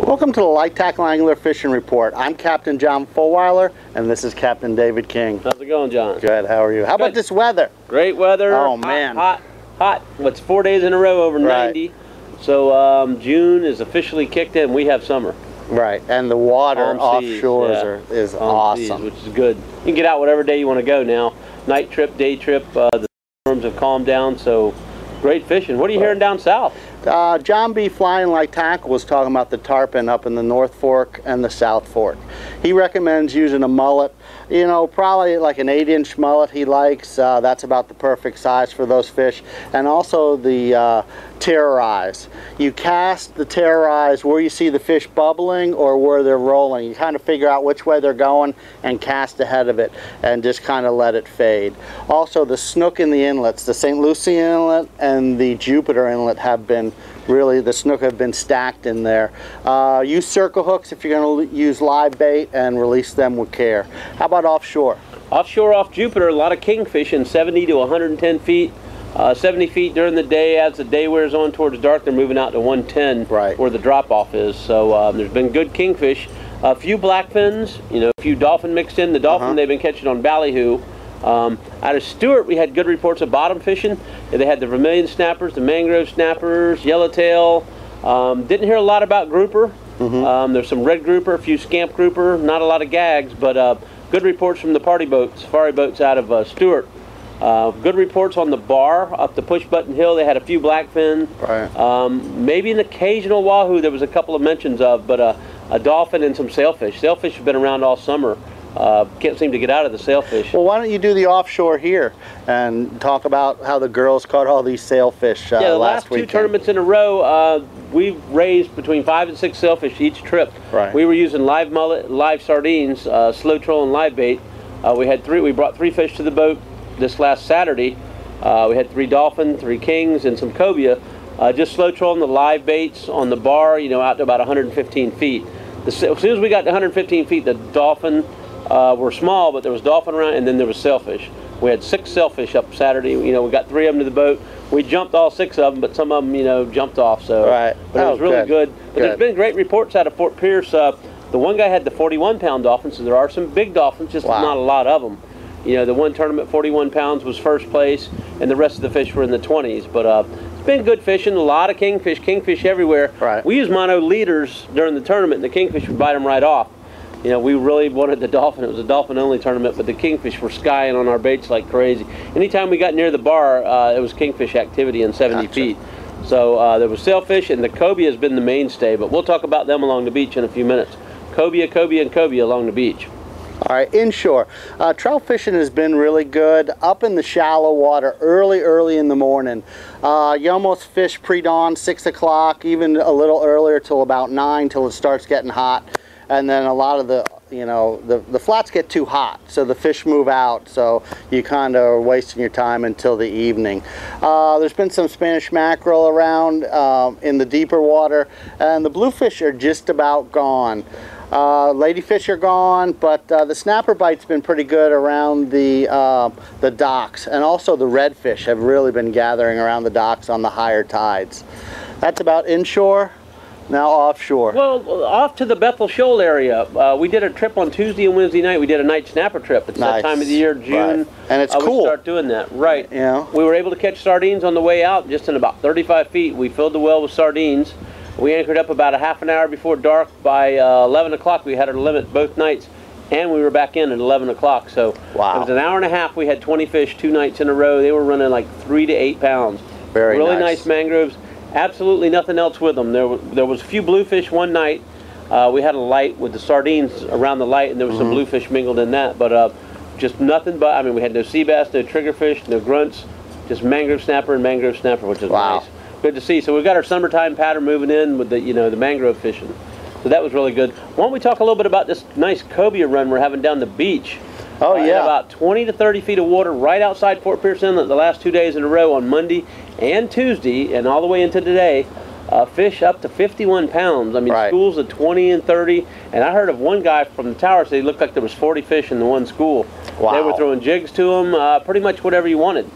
Welcome to the Light Tackle Angler Fishing Report. I'm Captain John Fulweiler, and this is Captain David King. How's it going, John? Good. How are you? How about this weather? Great weather. Oh, hot, man. Hot. What's 4 days in a row over 90. So June is officially kicked in. We have summer. Right, and the water offshore is awesome. Seas, which is good. You can get out whatever day you want to go now. Night trip, day trip. The storms have calmed down, so great fishing. What are you hearing down south? John B. Flying Light Tackle was talking about the tarpon up in the North Fork and the South Fork. He recommends using a mullet, you know, probably like an 8-inch mullet he likes. That's about the perfect size for those fish. And also the terrorize. You cast the terrorize where you see the fish bubbling or where they're rolling. You kind of figure out which way they're going and cast ahead of it and just kind of let it fade. Also the snook in the inlets, the St. Lucie Inlet and the Jupiter Inlet have been really, the snook have been stacked in there. Use circle hooks if you're going to use live bait and release them with care. How about offshore? Offshore off Jupiter, a lot of kingfish in 70 to 110 feet. 70 feet during the day. As the day wears on towards dark, they're moving out to 110 where the drop-off is. So there's been good kingfish. A few blackfins, you know, a few dolphin mixed in. The dolphin they've been catching on ballyhoo. Out of Stewart, we had good reports of bottom fishing. They had the vermilion snappers, the mangrove snappers, yellowtail. Didn't hear a lot about grouper. There's some red grouper, a few scamp grouper, not a lot of gags, but good reports from the party boats, safari boats out of Stewart. Good reports on the bar up the Push Button Hill. They had a few blackfin. Maybe an occasional wahoo there was a couple of mentions of, but a dolphin and some sailfish. Sailfish have been around all summer. Can't seem to get out of the sailfish. Well, why don't you do the offshore here and talk about how the girls caught all these sailfish the last last two weekend. tournaments in a row, we've raised between 5 and 6 sailfish each trip. We were using live mullet, live sardines, slow troll and live bait. We brought 3 fish to the boat this last Saturday. We had 3 dolphin, 3 kings, and some cobia. Just slow trolling the live baits on the bar, you know, out to about 115 feet. As soon as we got to 115 feet, the dolphin were small, but there was dolphin around, and then there was sailfish. We had 6 sailfish up Saturday. You know, we got 3 of them to the boat. We jumped all 6 of them, but some of them, you know, jumped off. So, but it was really good. But there's been great reports out of Fort Pierce. The one guy had the 41-pound dolphins, so there are some big dolphins, just not a lot of them. You know, the one tournament, 41 pounds, was first place, and the rest of the fish were in the 20s. But it's been good fishing, a lot of kingfish everywhere. We use mono leaders during the tournament, and the kingfish would bite them right off. You know, we really wanted the dolphin. It was a dolphin-only tournament, but the kingfish were skying on our baits like crazy. Anytime we got near the bar, it was kingfish activity in 70 feet. So there was sailfish, and the cobia has been the mainstay, but we'll talk about them along the beach in a few minutes. Cobia along the beach. All right, inshore. Trout fishing has been really good. Up in the shallow water, early in the morning. You almost fish pre-dawn, 6 o'clock, even a little earlier till about 9, till it starts getting hot. And then a lot of the, you know, the flats get too hot, so the fish move out, so you kind of are wasting your time until the evening. There's been some Spanish mackerel around in the deeper water, and the bluefish are just about gone. Ladyfish are gone, but the snapper bite's been pretty good around the docks, and also the redfish have really been gathering around the docks on the higher tides. That's about inshore. Now offshore. Well, off to the Bethel Shoal area. We did a trip on Tuesday and Wednesday night. We did a night snapper trip. It's that time of the year, June. And it's cool. We start doing that. Yeah. We were able to catch sardines on the way out, just in about 35 feet. We filled the well with sardines. We anchored up about a half an hour before dark. By 11 o'clock, we had our limit both nights, and we were back in at 11 o'clock. So it was an hour and a half. We had 20 fish 2 nights in a row. They were running like 3 to 8 pounds. Really nice mangroves. Absolutely nothing else with them. There was a few bluefish one night. We had a light with the sardines around the light, and there was some bluefish mingled in that. But just nothing but, I mean, we had no sea bass, no triggerfish, no grunts, just mangrove snapper, which is nice. Good to see. So we've got our summertime pattern moving in with the, you know, the mangrove fishing. So that was really good. Why don't we talk a little bit about this nice cobia run we're having down the beach? About 20 to 30 feet of water right outside Fort Pierce Inlet the last 2 days in a row on Monday and Tuesday, and all the way into today. Fish up to 51 pounds. I mean, schools of 20 and 30. And I heard of one guy from the tower say it looked like there was 40 fish in the one school. They were throwing jigs to them, pretty much whatever you wanted.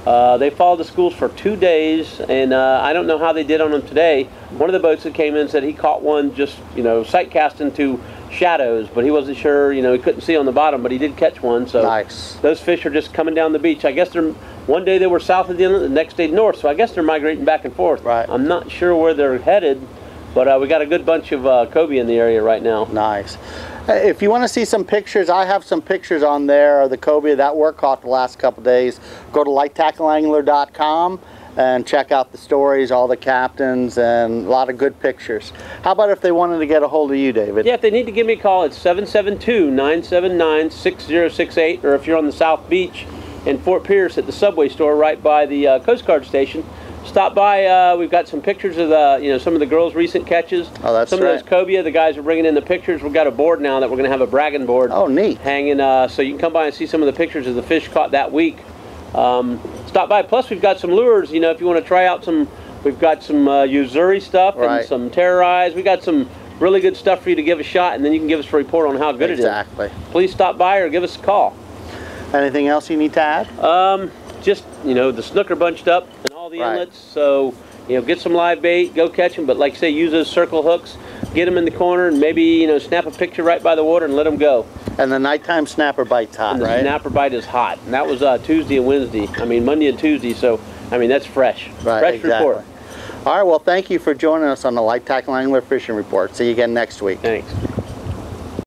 They followed the schools for 2 days, and I don't know how they did on them today. one of the boats that came in said he caught one just, you know, sight casting to shadows, but he wasn't sure, you know, he couldn't see on the bottom, but he did catch one. So nice. Those fish are just coming down the beach. I guess they're, one day they were south of the inlet, the next day north, so I guess they're migrating back and forth. Right. I'm not sure where they're headed, but we got a good bunch of cobia in the area right now. Nice. If you want to see some pictures, I have some pictures on there of the cobia that were caught the last couple days. Go to lighttackleangler.com and check out the stories, all the captains, and a lot of good pictures. How about if they wanted to get a hold of you, David? Yeah, if they need to give me a call, it's 772-979-6068, or if you're on the South Beach in Fort Pierce at the Subway store right by the Coast Guard station, stop by. We've got some pictures of the, you know, some of the girls' recent catches. Oh, that's some right. of those cobia. The guys are bringing in the pictures. We've got a board now that we're going to have a bragging board. Oh, neat. Hanging, so you can come by and see some of the pictures of the fish caught that week. Stop by. Plus, we've got some lures. You know, if you want to try out some, we've got some Usuri stuff and some Terrorize. We got some really good stuff for you to give a shot, and then you can give us a report on how good it is. Exactly. Please stop by or give us a call. Anything else you need to add? Just, you know, the snooker bunched up and all the inlets, so, you know, get some live bait, go catch them, but like I say, use those circle hooks, get them in the corner, and maybe, you know, snap a picture right by the water and let them go. And the nighttime snapper bite's hot, and the right? Snapper bite is hot, and that was Tuesday and Wednesday. I mean, Monday and Tuesday, so, I mean, that's fresh. Right, fresh exactly. report. All right, well, thank you for joining us on the Light Tackle Angler Fishing Report. See you again next week. Thanks.